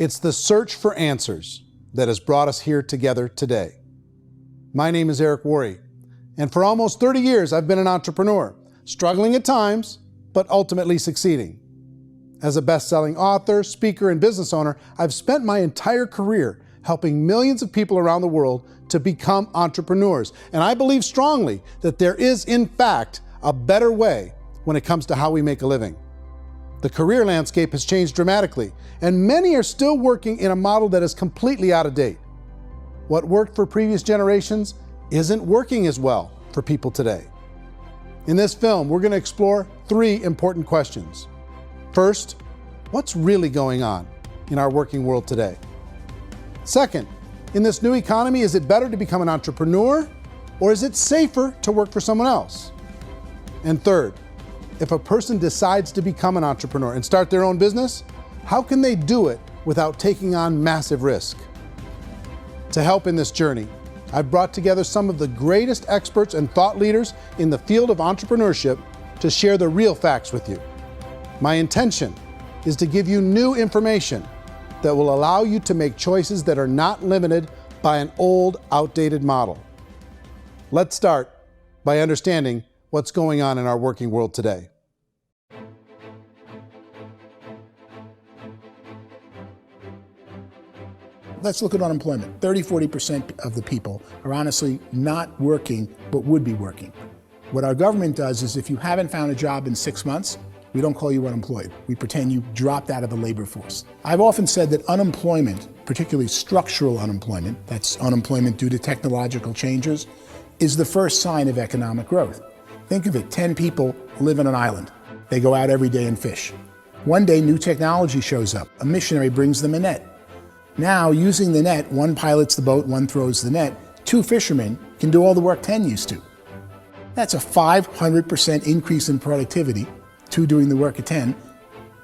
It's the search for answers that has brought us here together today. My name is Eric Worre, and for almost 30 years I've been an entrepreneur, struggling at times, but ultimately succeeding. As a best-selling author, speaker, and business owner, I've spent my entire career helping millions of people around the world to become entrepreneurs. And I believe strongly that there is, in fact, a better way when it comes to how we make a living. The career landscape has changed dramatically, and many are still working in a model that is completely out of date. What worked for previous generations isn't working as well for people today. In this film, we're going to explore 3 important questions. First, what's really going on in our working world today? Second, in this new economy, is it better to become an entrepreneur, or is it safer to work for someone else? And third, if a person decides to become an entrepreneur and start their own business, how can they do it without taking on massive risk? To help in this journey, I've brought together some of the greatest experts and thought leaders in the field of entrepreneurship to share the real facts with you. My intention is to give you new information that will allow you to make choices that are not limited by an old, outdated model. Let's start by understanding what's going on in our working world today. Let's look at unemployment. 30–40% of the people are honestly not working, but would be working. What our government does is if you haven't found a job in 6 months, we don't call you unemployed. We pretend you dropped out of the labor force. I've often said that unemployment, particularly structural unemployment, that's unemployment due to technological changes, is the first sign of economic growth. Think of it, 10 people live on an island. They go out every day and fish. One day, new technology shows up. A missionary brings them a net. Now, using the net, one pilots the boat, one throws the net. 2 fishermen can do all the work 10 used to. That's a 500% increase in productivity, 2 doing the work of 10,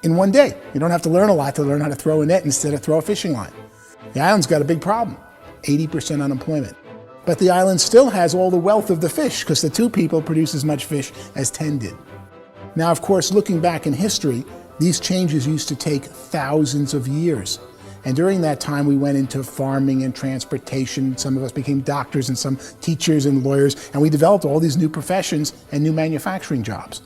in one day. You don't have to learn a lot to learn how to throw a net instead of throw a fishing line. The island's got a big problem, 80% unemployment. But the island still has all the wealth of the fish because the 2 people produce as much fish as 10 did. Now, of course, looking back in history, these changes used to take thousands of years. And during that time, we went into farming and transportation. Some of us became doctors and some teachers and lawyers, and we developed all these new professions and new manufacturing jobs.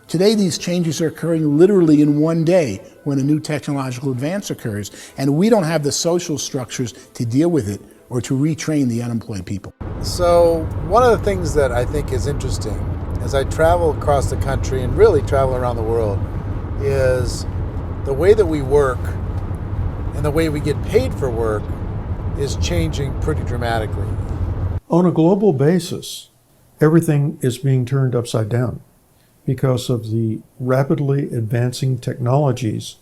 Today, these changes are occurring literally in one day when a new technological advance occurs, and we don't have the social structures to deal with it or to retrain the unemployed people. So one of the things that I think is interesting as I travel across the country and really travel around the world is the way that we work and the way we get paid for work is changing pretty dramatically. On a global basis, everything is being turned upside down because of the rapidly advancing technologies.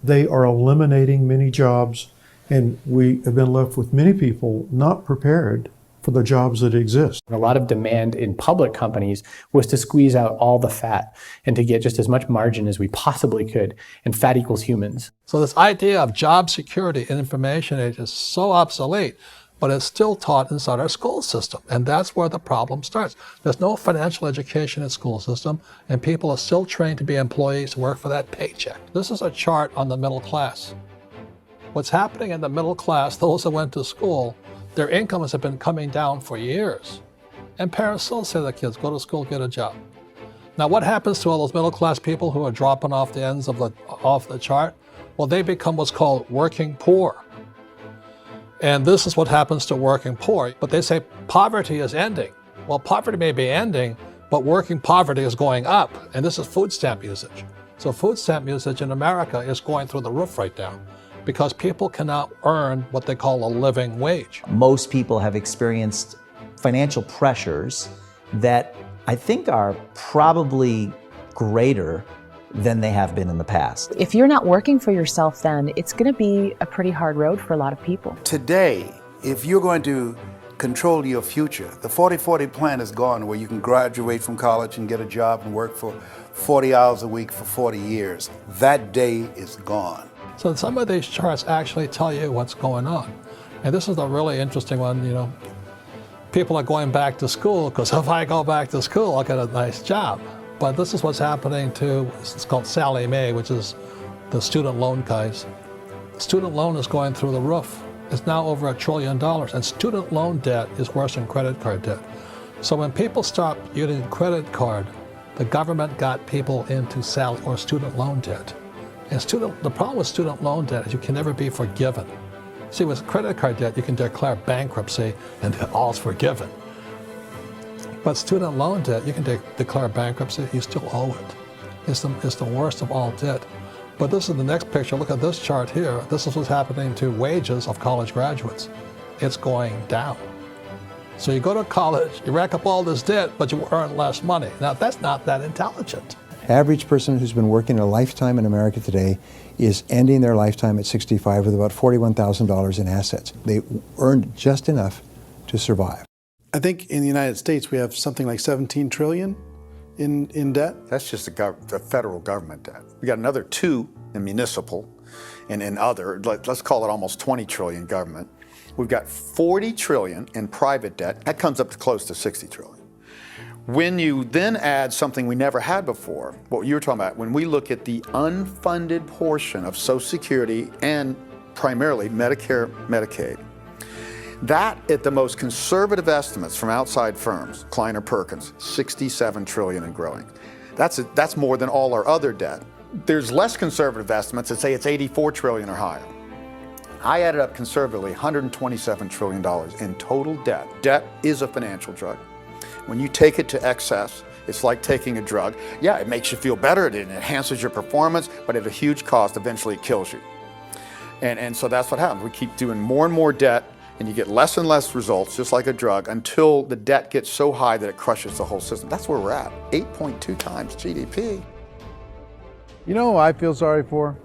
They are eliminating many jobs, and we have been left with many people not prepared for the jobs that exist. A lot of demand in public companies was to squeeze out all the fat and to get just as much margin as we possibly could, and fat equals humans. So this idea of job security in information age is so obsolete, but it's still taught inside our school system, and that's where the problem starts. There's no financial education in school system, and people are still trained to be employees to work for that paycheck. This is a chart on the middle class. What's happening in the middle class, those that went to school, their incomes have been coming down for years. And parents still say to their kids, go to school, get a job. Now what happens to all those middle class people who are dropping off the ends of the chart? Well, they become what's called working poor. And this is what happens to working poor. But they say poverty is ending. Well, poverty may be ending, but working poverty is going up. And this is food stamp usage. So food stamp usage in America is going through the roof right now, because people cannot earn what they call a living wage. Most people have experienced financial pressures that I think are probably greater than they have been in the past. If you're not working for yourself, then it's going to be a pretty hard road for a lot of people. Today, if you're going to control your future, the 40-40 plan is gone, where you can graduate from college and get a job and work for 40 hours a week for 40 years. That day is gone. So some of these charts actually tell you what's going on. And this is a really interesting one, you know. People are going back to school because if I go back to school, I'll get a nice job. But this is what's happening to, it's called Sallie Mae, which is the student loan guys. Student loan is going through the roof. It's now over $1 trillion, and student loan debt is worse than credit card debt. So when people stopped using credit card, the government got people into student loan debt. And the problem with student loan debt is you can never be forgiven. See, with credit card debt, you can declare bankruptcy and all's forgiven. But student loan debt, you can declare bankruptcy, you still owe it. It's the worst of all debt. But this is the next picture. Look at this chart here. This is what's happening to wages of college graduates. It's going down. So you go to college, you rack up all this debt, but you earn less money. Now, that's not that intelligent. Average person who's been working a lifetime in America today is ending their lifetime at 65 with about $41,000 in assets. They earned just enough to survive. I think in the United States we have something like 17 trillion in debt. That's just the federal government debt. We got another 2 in municipal and in other, let's call it almost 20 trillion government. We've got 40 trillion in private debt. That comes up to close to 60 trillion. When you then add something we never had before, what you were talking about, when we look at the unfunded portion of Social Security and primarily Medicare, Medicaid, that at the most conservative estimates from outside firms, Kleiner Perkins, 67 trillion and growing. That's more than all our other debt. There's less conservative estimates that say it's 84 trillion or higher. I added up conservatively $127 trillion in total debt. Debt is a financial drug. When you take it to excess, it's like taking a drug. Yeah, it makes you feel better, it enhances your performance, but at a huge cost, eventually it kills you. And so that's what happens. We keep doing more and more debt, and you get less and less results, just like a drug, until the debt gets so high that it crushes the whole system. That's where we're at, 8.2 times GDP. You know who I feel sorry for?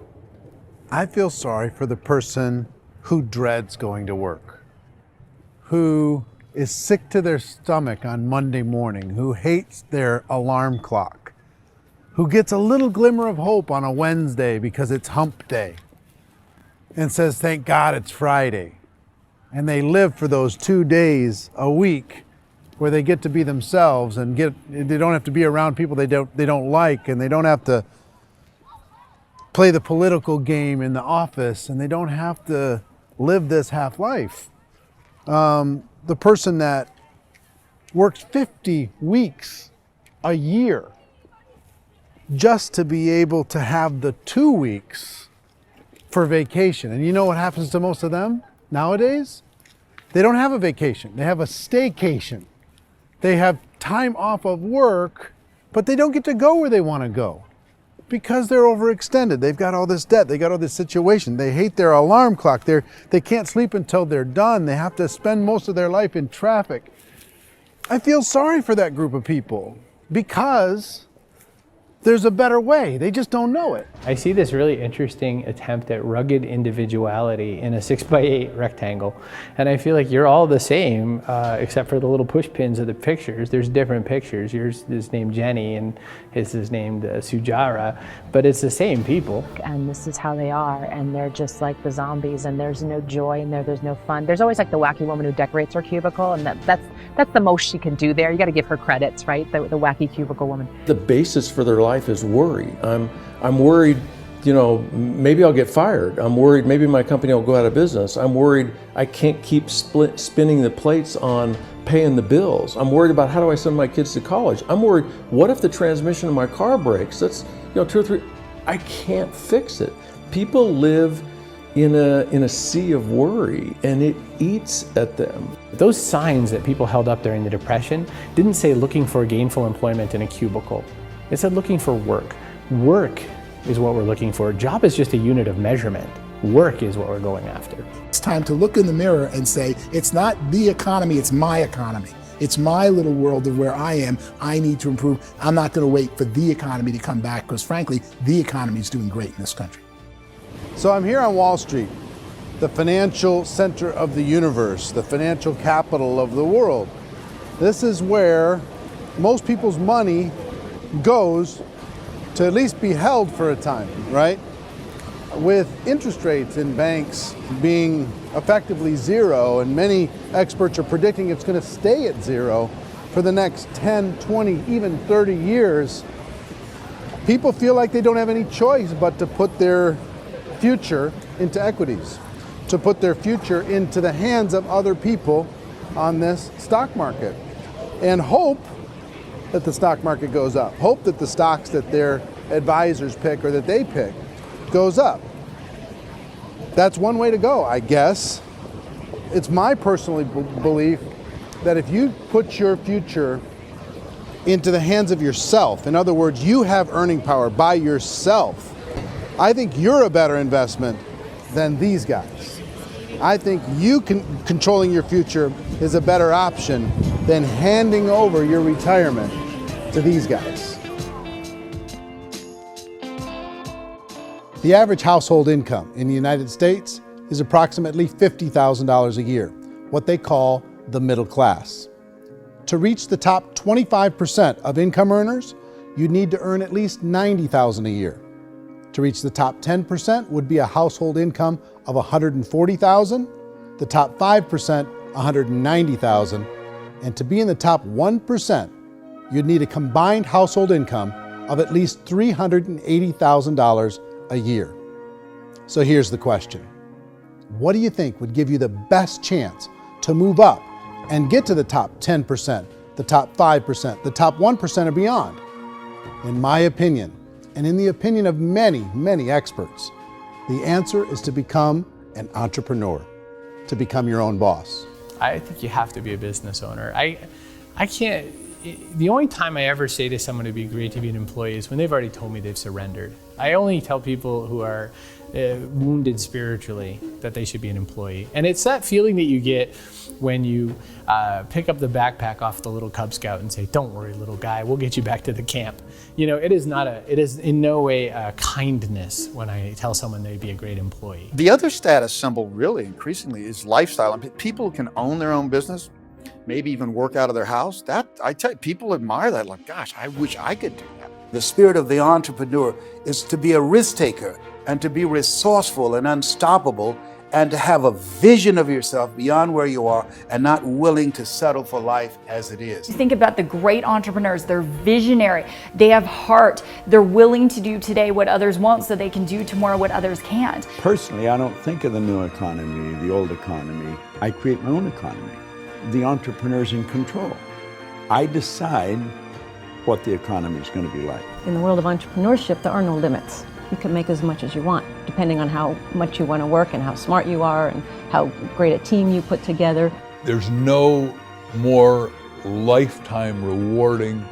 I feel sorry for the person who dreads going to work, who is sick to their stomach on Monday morning, who hates their alarm clock, who gets a little glimmer of hope on a Wednesday because it's hump day and says, thank God it's Friday. And they live for those 2 days a week where they get to be themselves and they don't have to be around people they don't like, and they don't have to play the political game in the office, and they don't have to live this half life. The person that works 50 weeks a year just to be able to have the 2 weeks for vacation. And you know what happens to most of them nowadays? They don't have a vacation. They have a staycation. They have time off of work, but they don't get to go where they want to go because they're overextended. They've got all this debt. They got all this situation. They hate their alarm clock. They can't sleep until they're done. They have to spend most of their life in traffic. I feel sorry for that group of people because there's a better way. They just don't know it. I see this really interesting attempt at rugged individuality in a 6x8 rectangle. And I feel like you're all the same, except for the little push pins of the pictures. There's different pictures. Yours is named Jenny and his is named Sujara, but it's the same people. And this is how they are, and they're just like the zombies, and there's no joy in there, there's no fun. There's always like the wacky woman who decorates her cubicle, and that's the most she can do there. You got to give her credits, right? The wacky cubicle woman. The basis for their life is worry. I'm worried, you know, maybe I'll get fired. I'm worried maybe my company will go out of business. I'm worried I can't keep spinning the plates on paying the bills. I'm worried about how do I send my kids to college. I'm worried, what if the transmission of my car breaks? That's, you know, 2 or 3, I can't fix it. People live in a sea of worry, and it eats at them. Those signs that people held up during the Depression didn't say looking for gainful employment in a cubicle. It said looking for work. Work is what we're looking for. Job is just a unit of measurement. Work is what we're going after. It's time to look in the mirror and say, it's not the economy, it's my economy. It's my little world of where I am. I need to improve. I'm not going to wait for the economy to come back, because frankly, the economy is doing great in this country. So I'm here on Wall Street, the financial center of the universe, the financial capital of the world. This is where most people's money goes to at least be held for a time, right? With interest rates in banks being effectively zero, and many experts are predicting it's going to stay at zero for the next 10, 20, even 30 years, people feel like they don't have any choice but to put their future into equities, to put their future into the hands of other people on this stock market, and hope that the stock market goes up, hope that the stocks that their advisors pick or that they pick goes up. That's one way to go, I guess. It's my personal belief that if you put your future into the hands of yourself, in other words, you have earning power by yourself, I think you're a better investment than these guys. I think you controlling your future is a better option than handing over your retirement to these guys. The average household income in the United States is approximately $50,000 a year, what they call the middle class. To reach the top 25% of income earners, you'd need to earn at least $90,000 a year. To reach the top 10% would be a household income of $140,000, the top 5%, $190,000, and to be in the top 1%, you'd need a combined household income of at least $380,000 a year. So here's the question. What do you think would give you the best chance to move up and get to the top 10%, the top 5%, the top 1% or beyond? In my opinion, and in the opinion of many, many experts, the answer is to become an entrepreneur, to become your own boss. I think you have to be a business owner. I can't, the only time I ever say to someone it'd be great to be an employee is when they've already told me they've surrendered. I only tell people who are wounded spiritually that they should be an employee. And it's that feeling that you get when you pick up the backpack off the little Cub Scout and say, "Don't worry, little guy, we'll get you back to the camp." You know, it is in no way a kindness when I tell someone they'd be a great employee. The other status symbol really increasingly is lifestyle. I mean, people can own their own business, maybe even work out of their house. That, I tell you, people admire that, like, gosh, I wish I could do that. The spirit of the entrepreneur is to be a risk taker and to be resourceful and unstoppable and to have a vision of yourself beyond where you are and not willing to settle for life as it is. Think about the great entrepreneurs. They're visionary. They have heart. They're willing to do today what others won't so they can do tomorrow what others can't. Personally, I don't think of the new economy, the old economy. I create my own economy. The entrepreneur's in control. I decide what the economy is going to be like. In the world of entrepreneurship, there are no limits. You can make as much as you want, depending on how much you want to work and how smart you are and how great a team you put together. There's no more lifetime rewarding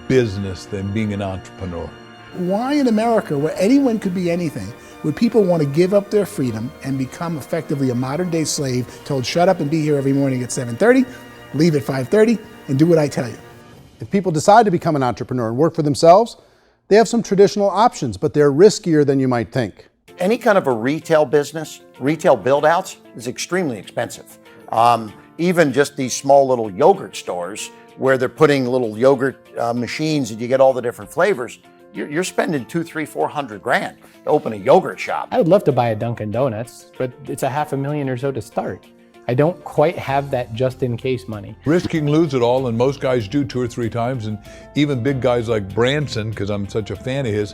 business than being an entrepreneur. Why in America, where anyone could be anything, would people want to give up their freedom and become effectively a modern-day slave, told shut up and be here every morning at 7:30, leave at 5:30, and do what I tell you? If people decide to become an entrepreneur and work for themselves, they have some traditional options, but they're riskier than you might think. Any kind of a retail business, retail build-outs is extremely expensive. Even just these small little yogurt stores where they're putting little yogurt machines and you get all the different flavors, you're spending $200,000, $300,000, $400,000 to open a yogurt shop. I would love to buy a Dunkin' Donuts, but it's $500,000 or so to start. I don't quite have that just in case money. Risking lose it all, and most guys do 2 or 3 times, and even big guys like Branson, because I'm such a fan of his,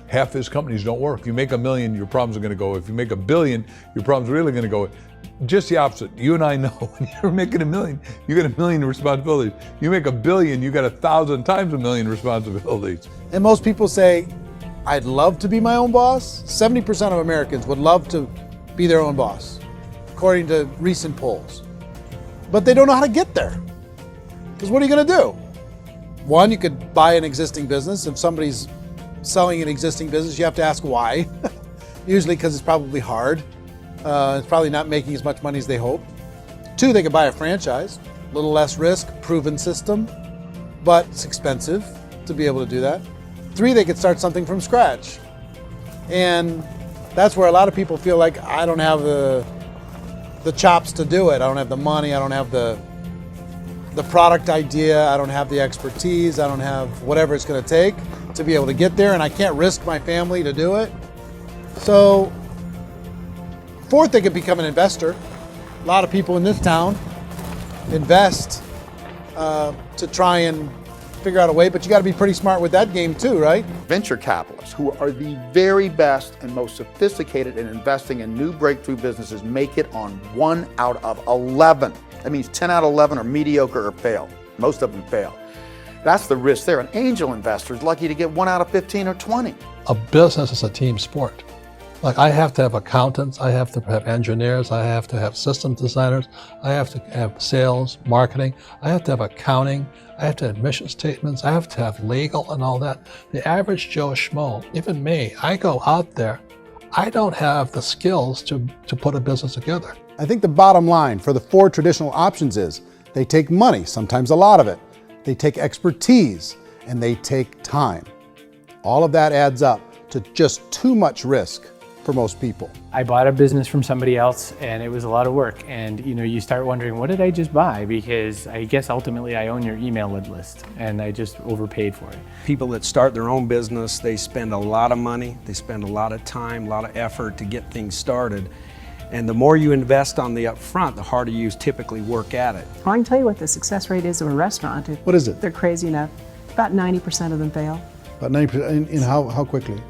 half his companies don't work. If you make $1 million, your problems are going to go. If you make $1 billion, your problems are really going to go. Just the opposite. You and I know when you're making $1 million, you get $1 million responsibilities. You make $1 billion, you got 1,000 times $1 million responsibilities. And most people say, I'd love to be my own boss. 70% of Americans would love to be their own boss, according to recent polls. But they don't know how to get there. Because what are you going to do? One, you could buy an existing business. If somebody's selling an existing business, you have to ask why. Usually because it's probably hard. It's probably not making as much money as they hope. 2, they could buy a franchise. A little less risk, proven system, but it's expensive to be able to do that. 3, they could start something from scratch. And that's where a lot of people feel like, I don't have the chops to do it. I don't have the money. I don't have the product idea. I don't have the expertise. I don't have whatever it's going to take to be able to get there, and I can't risk my family to do it. So 4th, they could become an investor. A lot of people in this town invest to try and figure out a way, but you got to be pretty smart with that game too, right? Venture capitalists, who are the very best and most sophisticated in investing in new breakthrough businesses, make it on 1 out of 11. That means 10 out of 11 are mediocre or fail. Most of them fail. That's the risk there. An angel investor is lucky to get 1 out of 15 or 20. A business is a team sport. Like, I have to have accountants, I have to have engineers, I have to have systems designers, I have to have sales, marketing, I have to have accounting, I have to have mission statements, I have to have legal and all that. The average Joe Schmo, even me, I go out there, I don't have the skills to put a business together. I think the bottom line for the 4 traditional options is they take money, sometimes a lot of it. They take expertise, and they take time. All of that adds up to just too much risk for most people. I bought a business from somebody else and it was a lot of work. And you start wondering, what did I just buy? Because I guess ultimately I own your email list and I just overpaid for it. People that start their own business, they spend a lot of money, they spend a lot of time, a lot of effort to get things started. And the more you invest on the upfront, the harder you typically work at it. I can tell you what the success rate is of a restaurant. What is it? They're crazy enough. About 90% of them fail. About 90%, in how quickly?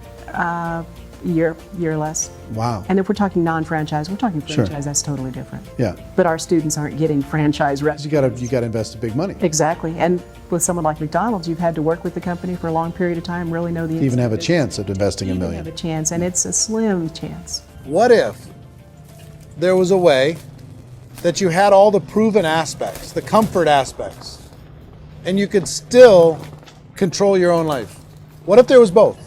Year or less. Wow. And if we're talking non-franchise, we're talking franchise, Sure. That's totally different. Yeah. But our students aren't getting franchise restaurants. You gotta invest big money. Exactly. And with someone like McDonald's, you've had to work with the company for a long period of time, really know the Even have a business. chance at investing $1 million. Have a chance, and it's a slim chance. What if there was a way that you had all the proven aspects, the comfort aspects, and you could still control your own life? What if there was both?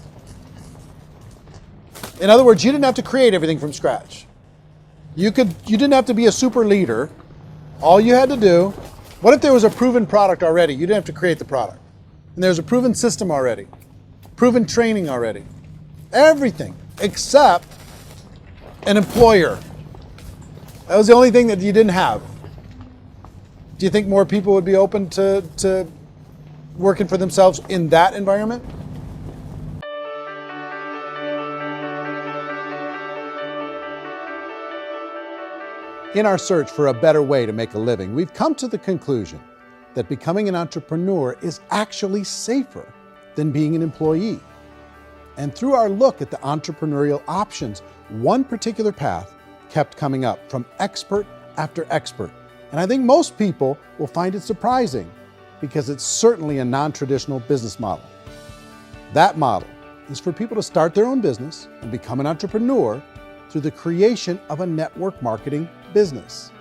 In other words, you didn't have to create everything from scratch. You didn't have to be a super leader. All you had to do, what if there was a proven product already? You didn't have to create the product. And there's a proven system already, proven training already. Everything except an employer. That was the only thing that you didn't have. Do you think more people would be open to working for themselves in that environment? In our search for a better way to make a living, we've come to the conclusion that becoming an entrepreneur is actually safer than being an employee. And through our look at the entrepreneurial options, one particular path kept coming up from expert after expert. And I think most people will find it surprising because it's certainly a non-traditional business model. That model is for people to start their own business and become an entrepreneur through the creation of a network marketing business.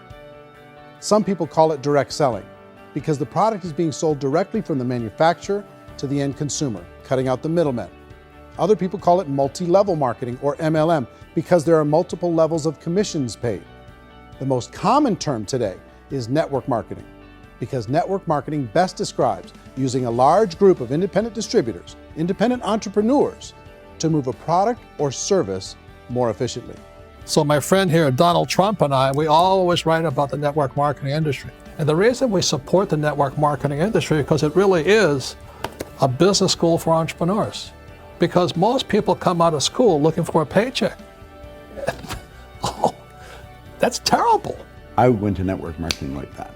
Some people call it direct selling because the product is being sold directly from the manufacturer to the end consumer, cutting out the middlemen. Other people call it multi-level marketing, or MLM, because there are multiple levels of commissions paid. The most common term today is network marketing, because network marketing best describes using a large group of independent distributors, independent entrepreneurs, to move a product or service more efficiently. So my friend here, Donald Trump, and I, we always write about the network marketing industry. And the reason we support the network marketing industry is because it really is a business school for entrepreneurs. Because most people come out of school looking for a paycheck. Oh, that's terrible. I went to network marketing like that.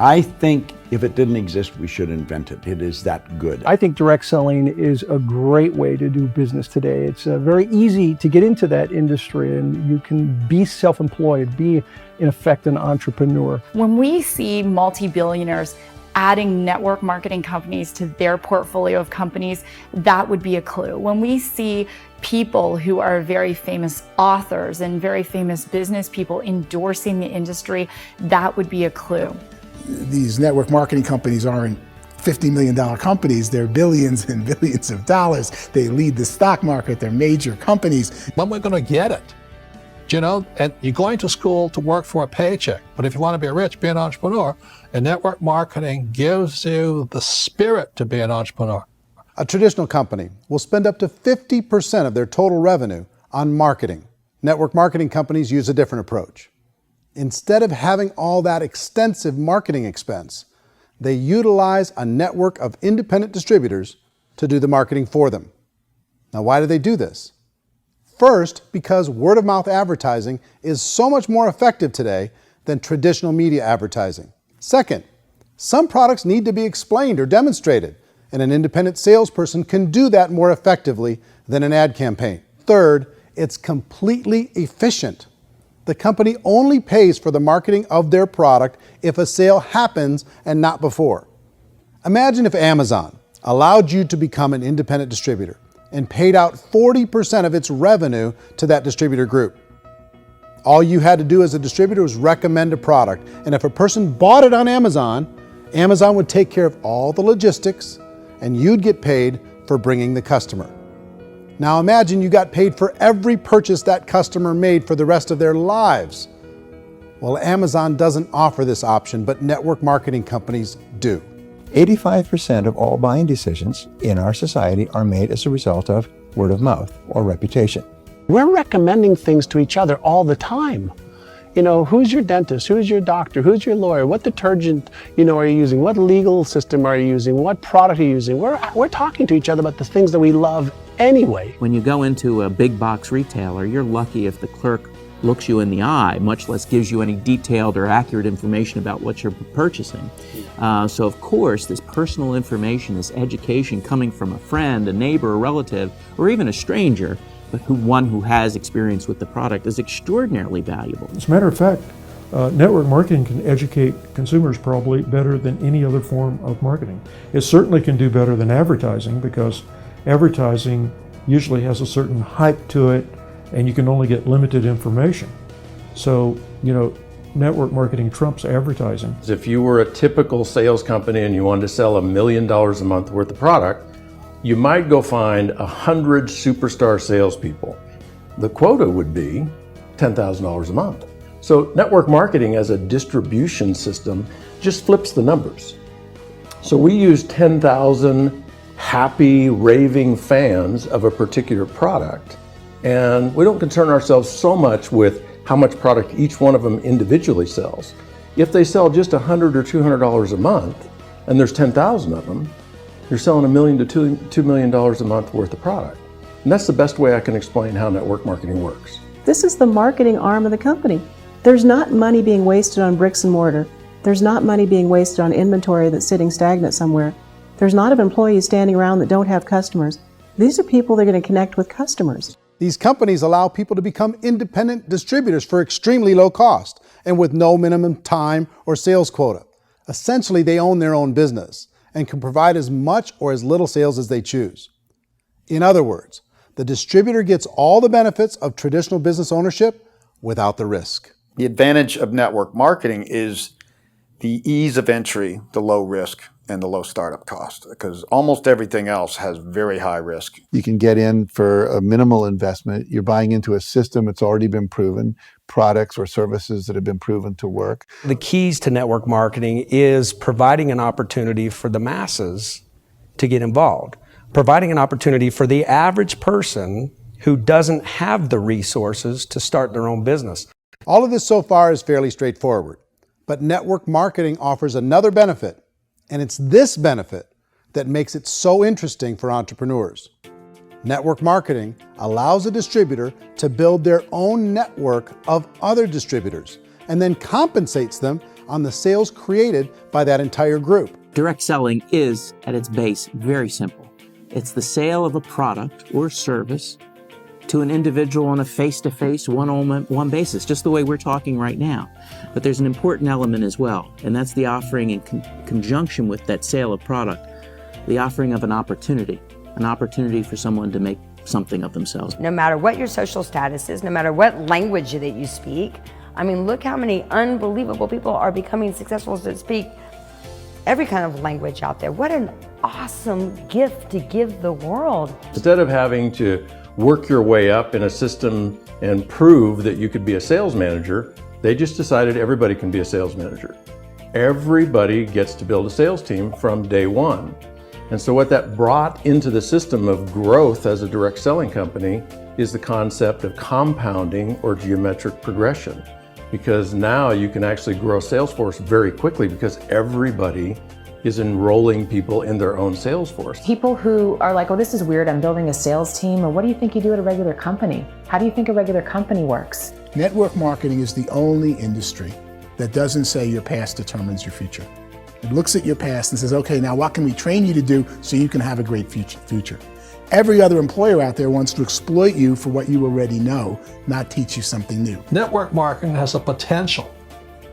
I think if it didn't exist, we should invent it. It is that good. I think direct selling is a great way to do business today. It's very easy to get into that industry, and you can be self-employed, be in effect an entrepreneur. When we see multi-billionaires adding network marketing companies to their portfolio of companies, that would be a clue. When we see people who are very famous authors and very famous business people endorsing the industry, that would be a clue. These network marketing companies aren't $50 million companies, they're billions and billions of dollars. They lead the stock market, they're major companies. When we're going to get it? You know, and you're going to school to work for a paycheck, but if you want to be rich, be an entrepreneur, and network marketing gives you the spirit to be an entrepreneur. A traditional company will spend up to 50% of their total revenue on marketing. Network marketing companies use a different approach. Instead of having all that extensive marketing expense, they utilize a network of independent distributors to do the marketing for them. Now, why do they do this? First, because word-of-mouth advertising is so much more effective today than traditional media advertising. Second, some products need to be explained or demonstrated and an independent salesperson can do that more effectively than an ad campaign. Third, it's completely efficient. The company only pays for the marketing of their product if a sale happens and not before. Imagine if Amazon allowed you to become an independent distributor and paid out 40% of its revenue to that distributor group. All you had to do as a distributor was recommend a product, and if a person bought it on Amazon, Amazon would take care of all the logistics and you'd get paid for bringing the customer. Now imagine you got paid for every purchase that customer made for the rest of their lives. Well, Amazon doesn't offer this option, but network marketing companies do. 85% of all buying decisions in our society are made as a result of word of mouth or reputation. We're recommending things to each other all the time. You know, who's your dentist? Who's your doctor? Who's your lawyer? What detergent, are you using? What legal system are you using? What product are you using? We're talking to each other about the things that we love anyway. When you go into a big box retailer, you're lucky if the clerk looks you in the eye, much less gives you any detailed or accurate information about what you're purchasing. So of course, this personal information, this education coming from a friend, a neighbor, a relative, or even a stranger, but one who has experience with the product is extraordinarily valuable. As a matter of fact, network marketing can educate consumers probably better than any other form of marketing. It certainly can do better than advertising, because advertising usually has a certain hype to it and you can only get limited information. So, network marketing trumps advertising. If you were a typical sales company and you wanted to sell $1 million a month worth of product, you might go find 100 superstar salespeople. The quota would be $10,000 a month. So network marketing as a distribution system just flips the numbers. So we use 10,000 happy, raving fans of a particular product, and we don't concern ourselves so much with how much product each one of them individually sells. If they sell just $100 or $200 a month, and there's 10,000 of them, you're selling $1 million to $2 million a month worth of product. And that's the best way I can explain how network marketing works. This is the marketing arm of the company. There's not money being wasted on bricks and mortar. There's not money being wasted on inventory that's sitting stagnant somewhere. There's not of employees standing around that don't have customers. These are people that are going to connect with customers. These companies allow people to become independent distributors for extremely low cost and with no minimum time or sales quota. Essentially, they own their own business and can provide as much or as little sales as they choose. In other words, the distributor gets all the benefits of traditional business ownership without the risk. The advantage of network marketing is the ease of entry, the low risk, and the low startup cost, because almost everything else has very high risk. You can get in for a minimal investment. You're buying into a system that's already been proven, products or services that have been proven to work. The keys to network marketing is providing an opportunity for the masses to get involved, providing an opportunity for the average person who doesn't have the resources to start their own business. All of this so far is fairly straightforward, but network marketing offers another benefit, and it's this benefit that makes it so interesting for entrepreneurs. Network marketing allows a distributor to build their own network of other distributors and then compensates them on the sales created by that entire group. Direct selling is, at its base, very simple. It's the sale of a product or service to an individual on a face-to-face, one-on-one basis, just the way we're talking right now. But there's an important element as well, and that's the offering in conjunction with that sale of product, the offering of an opportunity for someone to make something of themselves. No matter what your social status is, no matter what language that you speak, I mean, look how many unbelievable people are becoming successful that speak every kind of language out there. What an awesome gift to give the world. Instead of having to work your way up in a system and prove that you could be a sales manager, they just decided everybody can be a sales manager. Everybody gets to build a sales team from day one. And so what that brought into the system of growth as a direct selling company is the concept of compounding or geometric progression. Because now you can actually grow a sales force very quickly because everybody is enrolling people in their own sales force. People who are like, oh, this is weird, I'm building a sales team, or what do you think you do at a regular company? How do you think a regular company works? Network marketing is the only industry that doesn't say your past determines your future. It looks at your past and says, okay, now what can we train you to do so you can have a great future? Every other employer out there wants to exploit you for what you already know, not teach you something new. Network marketing has the potential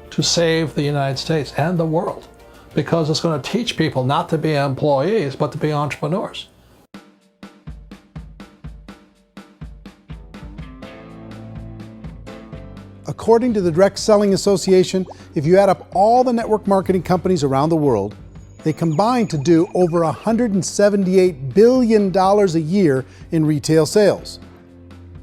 to save the United States and the world because it's going to teach people not to be employees, but to be entrepreneurs. According to the Direct Selling Association, if you add up all the network marketing companies around the world, they combine to do over $178 billion a year in retail sales.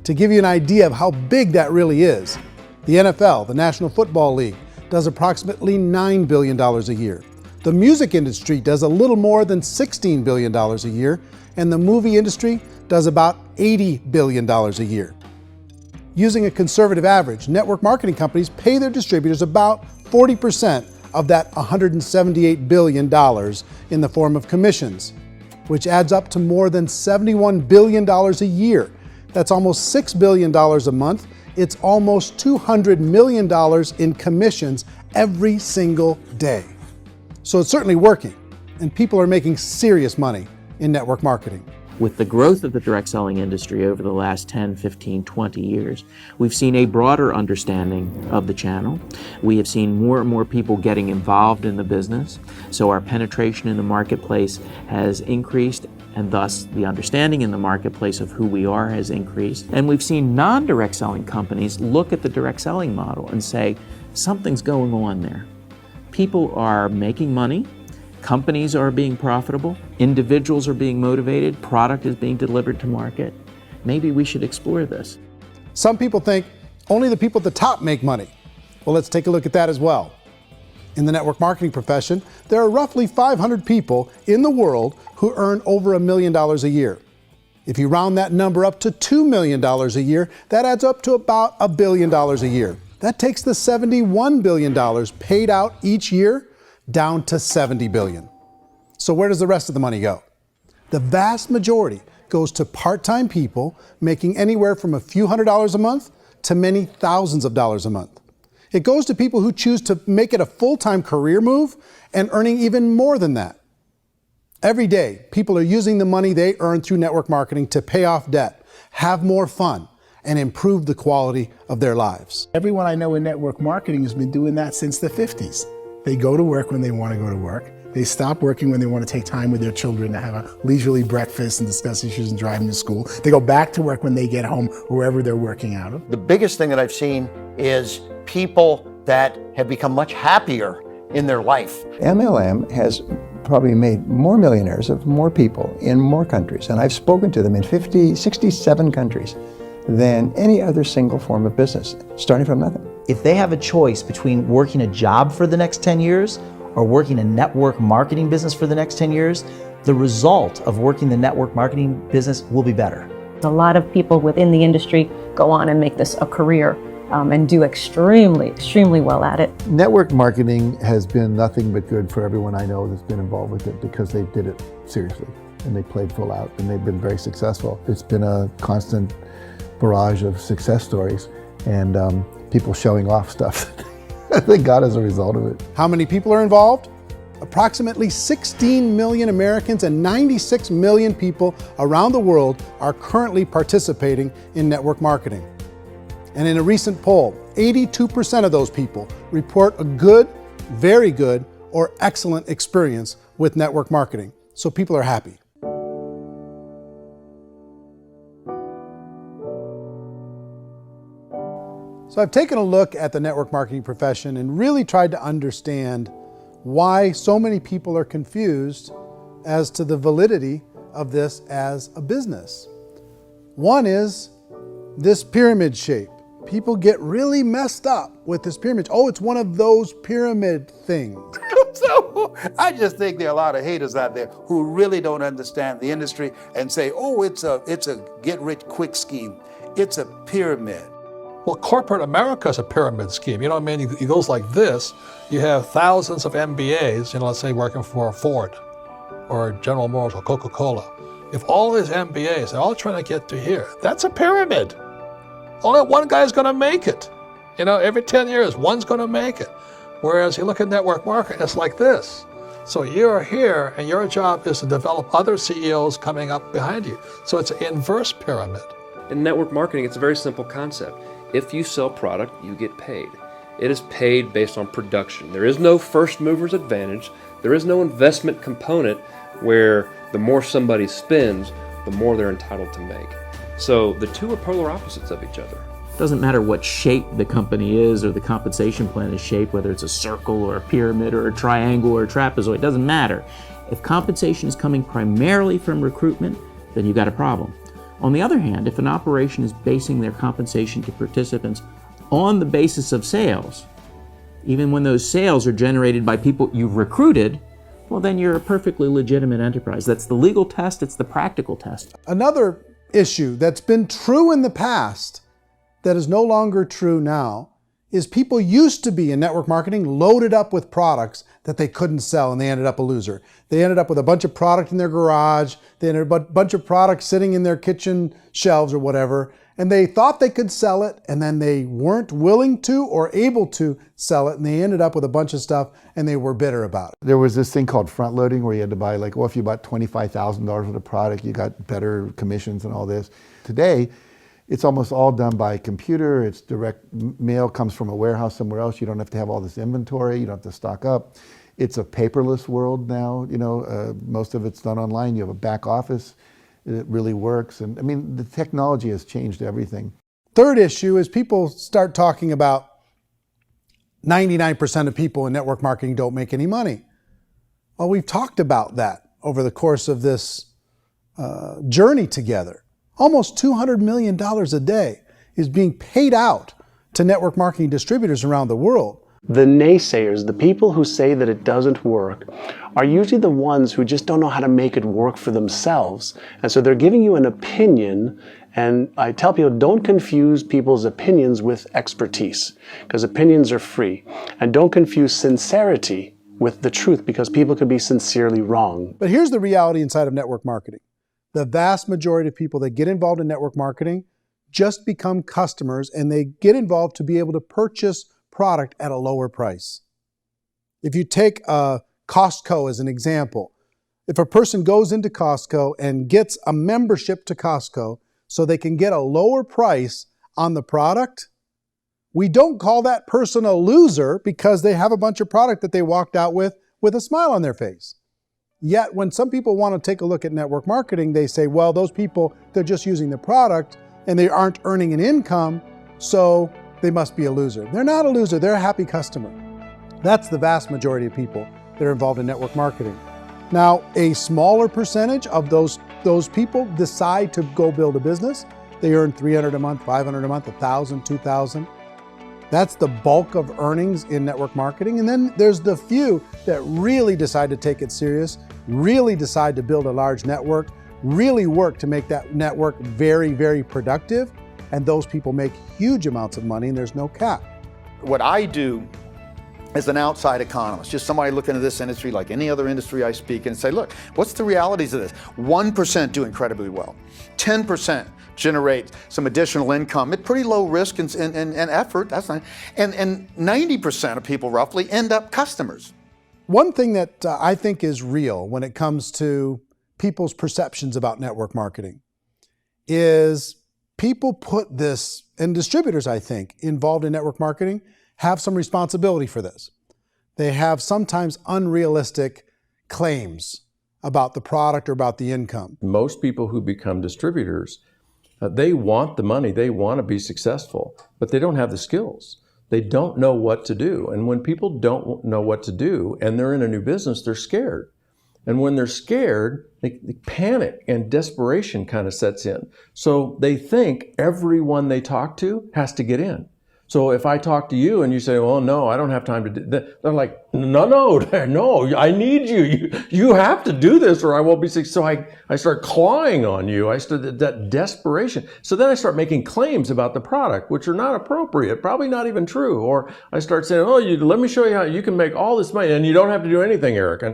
To give you an idea of how big that really is, the NFL, the National Football League, does approximately $9 billion a year. The music industry does a little more than $16 billion a year, and the movie industry does about $80 billion a year. Using a conservative average, network marketing companies pay their distributors about 40% of that $178 billion in the form of commissions, which adds up to more than $71 billion a year. That's almost $6 billion a month. It's almost $200 million in commissions every single day. So it's certainly working, and people are making serious money in network marketing. With the growth of the direct selling industry over the last 10, 15, 20 years, we've seen a broader understanding of the channel. We have seen more and more people getting involved in the business, so our penetration in the marketplace has increased, and thus the understanding in the marketplace of who we are has increased. And we've seen non-direct selling companies look at the direct selling model and say, something's going on there. People are making money, companies are being profitable, individuals are being motivated, product is being delivered to market. Maybe we should explore this. Some people think only the people at the top make money. Well, let's take a look at that as well. In the network marketing profession, there are roughly 500 people in the world who earn over $1 million a year. If you round that number up to $2 million a year, that adds up to about $1 billion a year. That takes the $71 billion paid out each year down to $70 billion. So where does the rest of the money go? The vast majority goes to part-time people making anywhere from a few $100s a month to many thousands of dollars a month. It goes to people who choose to make it a full-time career move and earning even more than that. Every day, people are using the money they earn through network marketing to pay off debt, have more fun, and improve the quality of their lives. Everyone I know in network marketing has been doing that since the 50s. They go to work when they want to go to work. They stop working when they want to take time with their children to have a leisurely breakfast and discuss issues and drive them to school. They go back to work when they get home, wherever they're working out of. The biggest thing that I've seen is people that have become much happier in their life. MLM has probably made more millionaires of more people in more countries, and I've spoken to them in 67 countries, than any other single form of business, starting from nothing. If they have a choice between working a job for the next 10 years or working a network marketing business for the next 10 years, the result of working the network marketing business will be better. A lot of people within the industry go on and make this a career and do extremely well at it. Network marketing has been nothing but good for everyone I know that's been involved with it because they did it seriously and they played full out and they've been very successful. It's been a constant barrage of success stories and people showing off stuff that they got as a result of it. How many people are involved? Approximately 16 million Americans and 96 million people around the world are currently participating in network marketing. And in a recent poll, 82% of those people report a good, very good, or excellent experience with network marketing. So people are happy. So I've taken a look at the network marketing profession and really tried to understand why so many people are confused as to the validity of this as a business. One is this pyramid shape. People get really messed up with this pyramid. Oh, it's one of those pyramid things. So I just think there are a lot of haters out there who really don't understand the industry and say, oh, it's a get-rich-quick scheme. It's a pyramid. Well, corporate America is a pyramid scheme. You know what I mean? It goes like this. You have thousands of MBAs, let's say working for Ford or General Motors or Coca-Cola. If all these MBAs are all trying to get to here, that's a pyramid. Only one guy's going to make it. Every 10 years, one's going to make it. Whereas you look at network marketing, it's like this. So you're here, and your job is to develop other CEOs coming up behind you. So it's an inverse pyramid. In network marketing, it's a very simple concept. If you sell product, you get paid. It is paid based on production. There is no first mover's advantage. There is no investment component where the more somebody spends, the more they're entitled to make. So the two are polar opposites of each other. Doesn't matter what shape the company is or the compensation plan is shaped, whether it's a circle or a pyramid or a triangle or a trapezoid, it doesn't matter. If compensation is coming primarily from recruitment, then you've got a problem. On the other hand, if an operation is basing their compensation to participants on the basis of sales, even when those sales are generated by people you've recruited, well, then you're a perfectly legitimate enterprise. That's the legal test, it's the practical test. Another issue that's been true in the past that is no longer true now is people used to be in network marketing loaded up with products that they couldn't sell, and they ended up a loser. They ended up with a bunch of product in their garage, they ended up with a bunch of products sitting in their kitchen shelves or whatever, and they thought they could sell it, and then they weren't willing to or able to sell it, and they ended up with a bunch of stuff, and they were bitter about it. There was this thing called front loading where you had to buy, like, well, if you bought $25,000 worth of product, you got better commissions and all this. Today, it's almost all done by computer. It's direct mail, comes from a warehouse somewhere else. You don't have to have all this inventory. You don't have to stock up. It's a paperless world now. You know, most of it's done online. You have a back office. It really works. And I mean, the technology has changed everything. Third issue is people start talking about 99% of people in network marketing don't make any money. Well, we've talked about that over the course of this journey together. Almost $200 million a day is being paid out to network marketing distributors around the world. The naysayers, the people who say that it doesn't work, are usually the ones who just don't know how to make it work for themselves. And so they're giving you an opinion, and I tell people, don't confuse people's opinions with expertise, because opinions are free. And don't confuse sincerity with the truth, because people could be sincerely wrong. But here's the reality inside of network marketing. The vast majority of people that get involved in network marketing just become customers, and they get involved to be able to purchase product at a lower price. If you take Costco as an example, if a person goes into Costco and gets a membership to Costco so they can get a lower price on the product, we don't call that person a loser because they have a bunch of product that they walked out with a smile on their face. Yet when some people want to take a look at network marketing, they say, well, those people, they're just using the product and they aren't earning an income, so they must be a loser. They're not a loser, they're a happy customer. That's the vast majority of people that are involved in network marketing. Now, a smaller percentage of those people decide to go build a business. They earn $300 a month, $500 a month, $1,000, $2,000. That's the bulk of earnings in network marketing. And then there's the few that really decide to take it serious, really decide to build a large network, really work to make that network very, very productive. And those people make huge amounts of money, and there's no cap. What I do as an outside economist, just somebody looking at this industry like any other industry I speak in, and say, look, what's the realities of this? 1% do incredibly well. 10% generate some additional income at pretty low risk and effort. That's not, and 90% of people roughly end up customers. One thing that I think is real when it comes to people's perceptions about network marketing is people put this, and distributors, I think, involved in network marketing have some responsibility for this. They have sometimes unrealistic claims about the product or about the income. Most people who become distributors, they want the money, they want to be successful, but they don't have the skills. They don't know what to do. And when people don't know what to do and they're in a new business, they're scared. And when they're scared, they panic and desperation kind of sets in. So they think everyone they talk to has to get in. So if I talk to you and you say, well, no, I don't have time to do that, they're like, no, I need you. You have to do this or I won't be successful. So I start clawing on you. I start that desperation. So then I start making claims about the product, which are not appropriate, probably not even true. Or I start saying, oh, let me show you how you can make all this money and you don't have to do anything, Eric.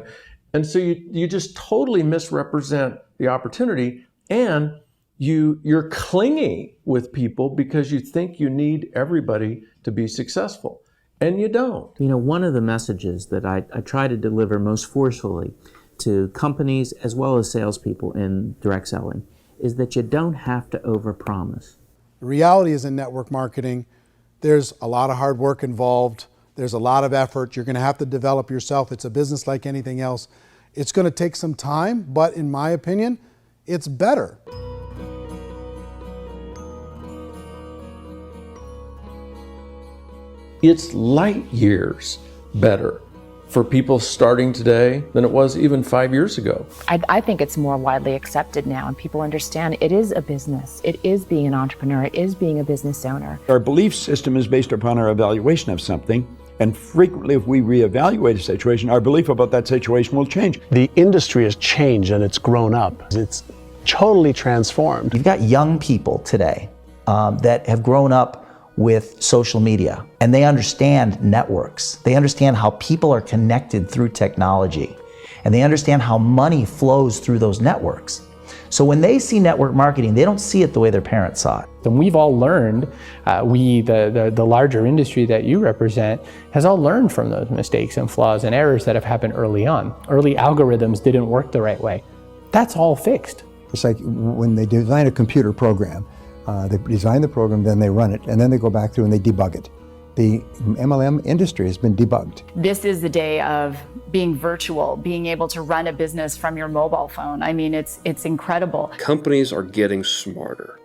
And so you just totally misrepresent the opportunity, and you're clingy with people because you think you need everybody to be successful. and you don't. You know, one of the messages that I try to deliver most forcefully to companies as well as salespeople in direct selling is that you don't have to overpromise. The reality is in network marketing, there's a lot of hard work involved. There's a lot of effort. You're going to have to develop yourself. It's a business like anything else. It's going to take some time, but in my opinion, it's better. It's light years better for people starting today than it was even 5 years ago. I think it's more widely accepted now, and people understand it is a business. It is being an entrepreneur. It is being a business owner. Our belief system is based upon our evaluation of something, and frequently if we reevaluate a situation, our belief about that situation will change. The industry has changed and it's grown up. It's totally transformed. You've got young people today that have grown up with social media, and they understand networks. They understand how people are connected through technology, and they understand how money flows through those networks. So when they see network marketing, they don't see it the way their parents saw it. And we've all learned, the larger industry that you represent, has all learned from those mistakes and flaws and errors that have happened early on. Early algorithms didn't work the right way. That's all fixed. It's like when they design a computer program, they design the program, then they run it, and then they go back through and they debug it. The MLM industry has been debugged. This is the day of being virtual, being able to run a business from your mobile phone. I mean, it's incredible. Companies are getting smarter.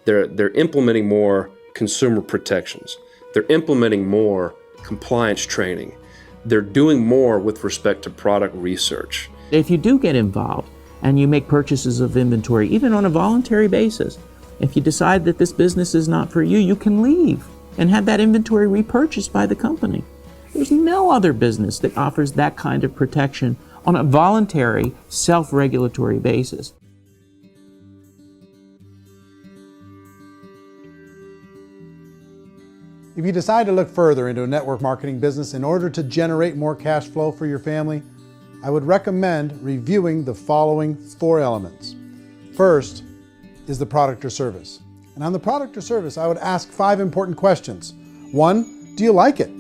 They're implementing more consumer protections. They're implementing more compliance training. They're doing more with respect to product research. If you do get involved and you make purchases of inventory, even on a voluntary basis, if you decide that this business is not for you, you can leave and have that inventory repurchased by the company. There's no other business that offers that kind of protection on a voluntary, self-regulatory basis. If you decide to look further into a network marketing business in order to generate more cash flow for your family, I would recommend reviewing the following 4 elements. First is the product or service. And on the product or service, I would ask 5 important questions. 1, do you like it?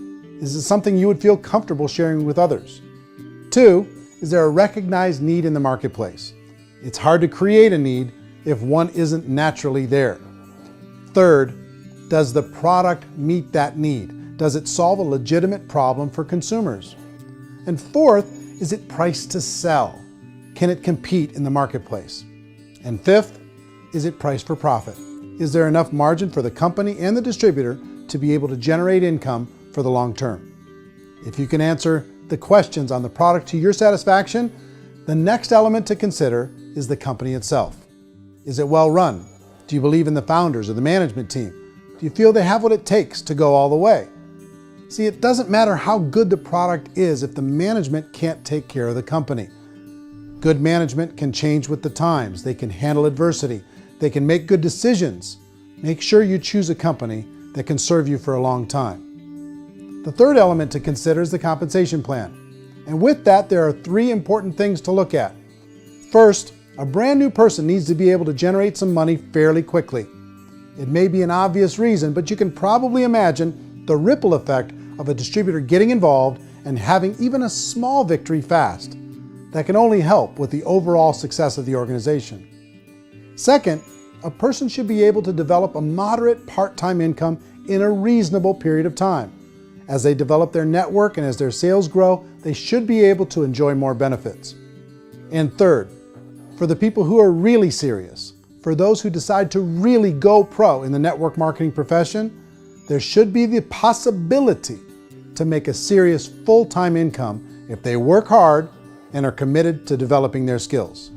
Is it something you would feel comfortable sharing with others? 2, is there a recognized need in the marketplace? It's hard to create a need if one isn't naturally there. 3rd, does the product meet that need? Does it solve a legitimate problem for consumers? And 4th, is it priced to sell? Can it compete in the marketplace? And 5th, is it priced for profit? Is there enough margin for the company and the distributor to be able to generate income for the long term? If you can answer the questions on the product to your satisfaction, the next element to consider is the company itself. Is it well run? Do you believe in the founders or the management team? Do you feel they have what it takes to go all the way? See, it doesn't matter how good the product is if the management can't take care of the company. Good management can change with the times. They can handle adversity. They can make good decisions. Make sure you choose a company that can serve you for a long time. The third element to consider is the compensation plan. And with that, there are 3 important things to look at. First, a brand new person needs to be able to generate some money fairly quickly. It may be an obvious reason, but you can probably imagine the ripple effect of a distributor getting involved and having even a small victory fast. That can only help with the overall success of the organization. Second, a person should be able to develop a moderate part-time income in a reasonable period of time. As they develop their network and as their sales grow, they should be able to enjoy more benefits. And third, for the people who are really serious, for those who decide to really go pro in the network marketing profession, there should be the possibility to make a serious full-time income if they work hard and are committed to developing their skills.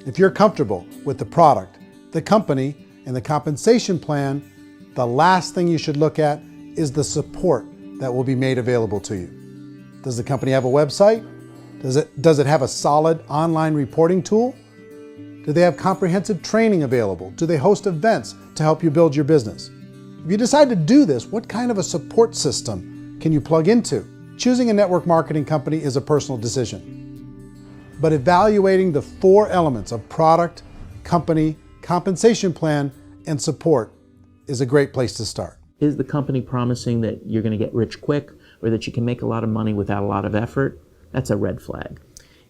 If you're comfortable with the product, the company, and the compensation plan, the last thing you should look at is the support that will be made available to you. Does the company have a website? Does it have a solid online reporting tool? Do they have comprehensive training available? Do they host events to help you build your business? If you decide to do this, what kind of a support system can you plug into? Choosing a network marketing company is a personal decision. But evaluating the 4 elements of product, company, compensation plan, and support is a great place to start. Is the company promising that you're going to get rich quick or that you can make a lot of money without a lot of effort? That's a red flag.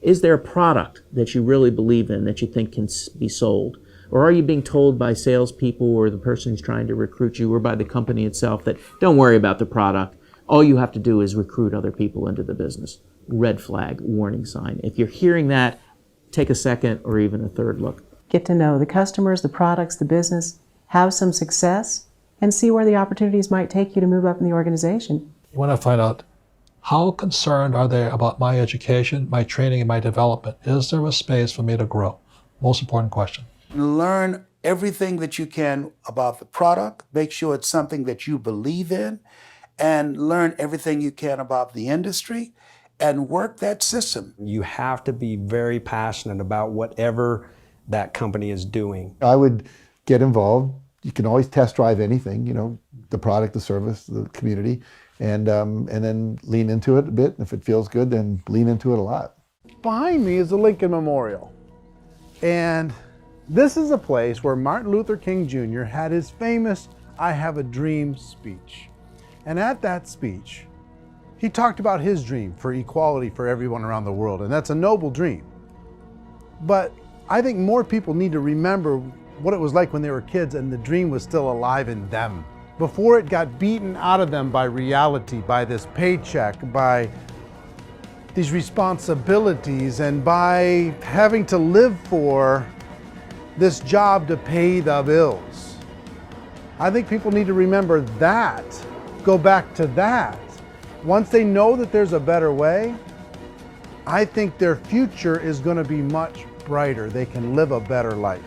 Is there a product that you really believe in that you think can be sold? Or are you being told by salespeople or the person who's trying to recruit you or by the company itself that don't worry about the product, all you have to do is recruit other people into the business? Red flag, warning sign. If you're hearing that, take a second or even a third look. Get to know the customers, the products, the business, have some success, and see where the opportunities might take you to move up in the organization. You want to find out, how concerned are they about my education, my training, and my development? Is there a space for me to grow? Most important question. Learn everything that you can about the product. Make sure it's something that you believe in, and learn everything you can about the industry and work that system. You have to be very passionate about whatever that company is doing. I would get involved. You can always test drive anything, the product, the service, the community, and then lean into it a bit. If it feels good, then lean into it a lot. Behind me is the Lincoln Memorial. And this is a place where Martin Luther King Jr. had his famous "I Have a Dream" speech. And at that speech, he talked about his dream for equality for everyone around the world, and that's a noble dream. But I think more people need to remember what it was like when they were kids and the dream was still alive in them, before it got beaten out of them by reality, by this paycheck, by these responsibilities, and by having to live for this job to pay the bills. I think people need to remember that, go back to that. Once they know that there's a better way, I think their future is going to be much brighter. They can live a better life.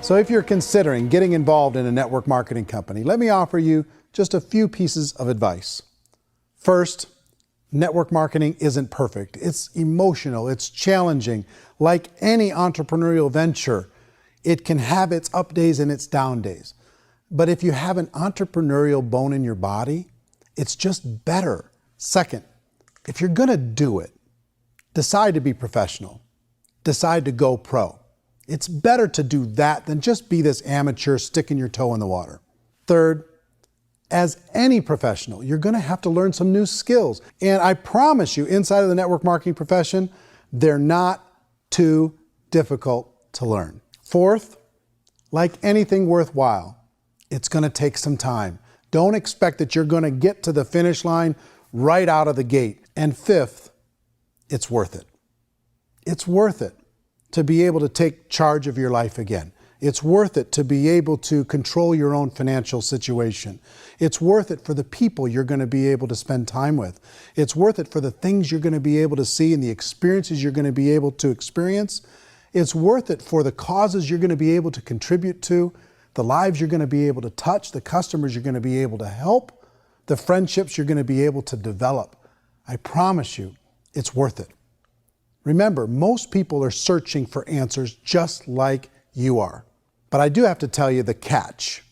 So if you're considering getting involved in a network marketing company, let me offer you just a few pieces of advice. First, network marketing isn't perfect. It's emotional, it's challenging. Like any entrepreneurial venture, it can have its up days and its down days. But if you have an entrepreneurial bone in your body, it's just better. Second, if you're gonna do it, decide to be professional. Decide to go pro. It's better to do that than just be this amateur sticking your toe in the water. Third, as any professional, you're gonna have to learn some new skills. And I promise you, inside of the network marketing profession, they're not too difficult to learn. Fourth, like anything worthwhile, it's gonna take some time. Don't expect that you're gonna get to the finish line right out of the gate. And fifth, it's worth it. It's worth it to be able to take charge of your life again. It's worth it to be able to control your own financial situation. It's worth it for the people you're going to be able to spend time with. It's worth it for the things you're going to be able to see and the experiences you're going to be able to experience. It's worth it for the causes you're going to be able to contribute to, the lives you're going to be able to touch, the customers you're going to be able to help, the friendships you're going to be able to develop. I promise you, it's worth it. Remember, most people are searching for answers just like you are. But I do have to tell you the catch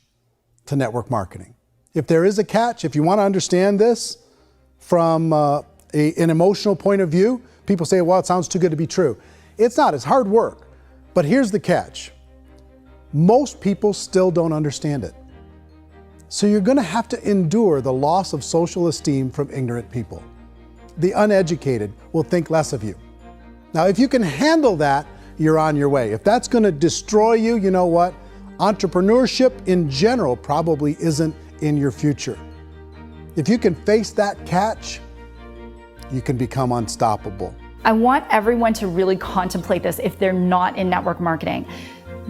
to network marketing. If there is a catch, if you want to understand this from an emotional point of view, people say, well, it sounds too good to be true. It's not, it's hard work. But here's the catch. Most people still don't understand it. So you're going to have to endure the loss of social esteem from ignorant people. The uneducated will think less of you. Now, if you can handle that, you're on your way. If that's going to destroy you, you know what? Entrepreneurship in general probably isn't in your future. If you can face that catch, you can become unstoppable. I want everyone to really contemplate this if they're not in network marketing.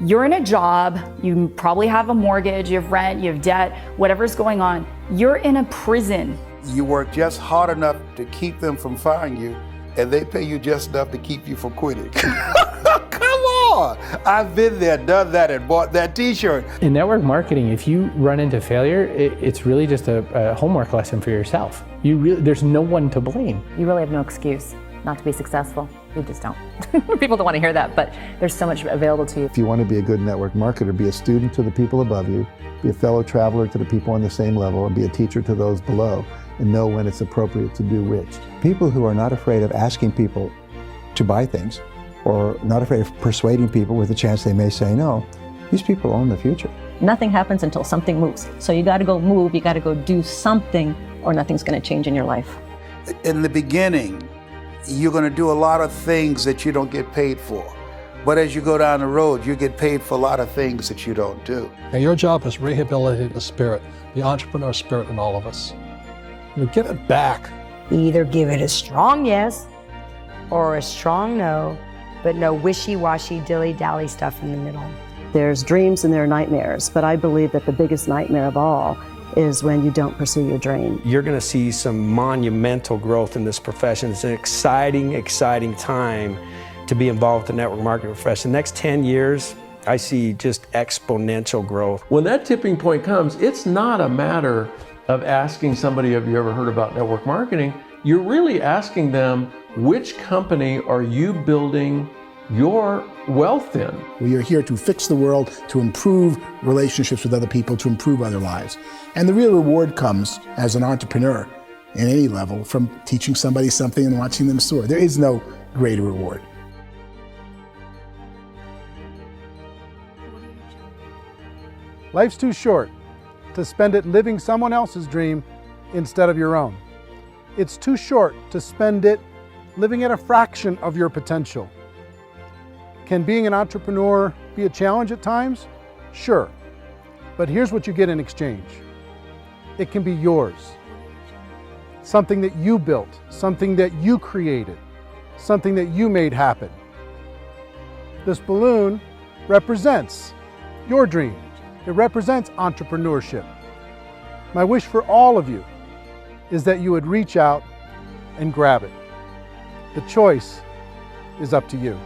You're in a job, you probably have a mortgage, you have rent, you have debt, whatever's going on. You're in a prison. You work just hard enough to keep them from firing you, and they pay you just enough to keep you from quitting. Come on! I've been there, done that, and bought that t-shirt. In network marketing, if you run into failure, it's really just a homework lesson for yourself. There's no one to blame. You really have no excuse not to be successful. You just don't. People don't want to hear that, but there's so much available to you. If you want to be a good network marketer, be a student to the people above you, be a fellow traveler to the people on the same level, and be a teacher to those below, and know when it's appropriate to do which. People who are not afraid of asking people to buy things or not afraid of persuading people with a chance they may say no. These people own the future. Nothing happens until something moves. So you got to go move, you got to go do something, or nothing's going to change in your life. In the beginning, you're going to do a lot of things that you don't get paid for. But as you go down the road, you get paid for a lot of things that you don't do. And your job is rehabilitate the spirit, the entrepreneur spirit in all of us. You get it back. Either give it a strong yes or a strong no, but no wishy-washy, dilly-dally stuff in the middle. There's dreams and there are nightmares, but I believe that the biggest nightmare of all is when you don't pursue your dream. You're going to see some monumental growth in this profession. It's an exciting, exciting time to be involved with the network marketing profession. The next 10 years, I see just exponential growth. When that tipping point comes, it's not a matter of asking somebody, have you ever heard about network marketing? You're really asking them, which company are you building your wealth in? We are here to fix the world, to improve relationships with other people, to improve other lives. And the real reward comes as an entrepreneur in any level from teaching somebody something and watching them soar. There is no greater reward. Life's too short to spend it living someone else's dream instead of your own. It's too short to spend it living at a fraction of your potential. Can being an entrepreneur be a challenge at times? Sure. But here's what you get in exchange. It can be yours. Something that you built, something that you created, something that you made happen. This balloon represents your dream. It represents entrepreneurship. My wish for all of you is that you would reach out and grab it. The choice is up to you.